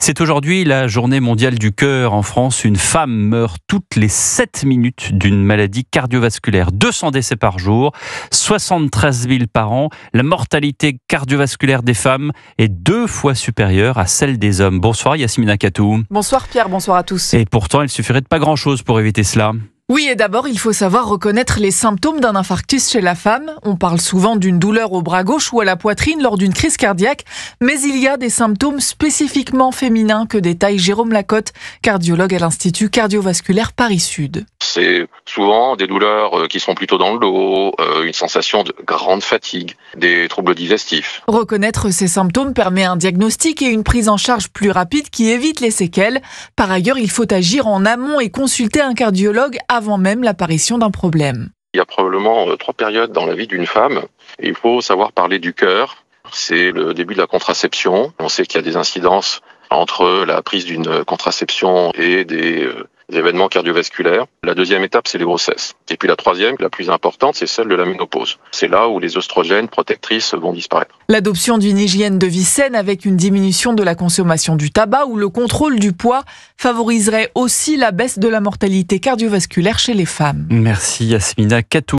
C'est aujourd'hui la journée mondiale du cœur. En France, une femme meurt toutes les 7 minutes d'une maladie cardiovasculaire. 200 décès par jour, 73 000 par an. La mortalité cardiovasculaire des femmes est 2 fois supérieure à celle des hommes. Bonsoir Yasmina Katou. Bonsoir Pierre, bonsoir à tous. Et pourtant, il suffirait de pas grand-chose pour éviter cela. Oui, et d'abord, il faut savoir reconnaître les symptômes d'un infarctus chez la femme. On parle souvent d'une douleur au bras gauche ou à la poitrine lors d'une crise cardiaque, mais il y a des symptômes spécifiquement féminins que détaille Jérôme Lacotte, cardiologue à l'Institut cardiovasculaire Paris-Sud. C'est souvent des douleurs qui sont plutôt dans le dos, une sensation de grande fatigue, des troubles digestifs. Reconnaître ces symptômes permet un diagnostic et une prise en charge plus rapide qui évite les séquelles. Par ailleurs, il faut agir en amont et consulter un cardiologue avant même l'apparition d'un problème. Il y a probablement 3 périodes dans la vie d'une femme. Et il faut savoir parler du cœur. C'est le début de la contraception. On sait qu'il y a des incidences entre la prise d'une contraception et des événements cardiovasculaires. La deuxième étape, c'est les grossesses. Et puis la troisième, la plus importante, c'est celle de la ménopause. C'est là où les oestrogènes protectrices vont disparaître. L'adoption d'une hygiène de vie saine avec une diminution de la consommation du tabac ou le contrôle du poids favoriserait aussi la baisse de la mortalité cardiovasculaire chez les femmes. Merci Yasmina Katou.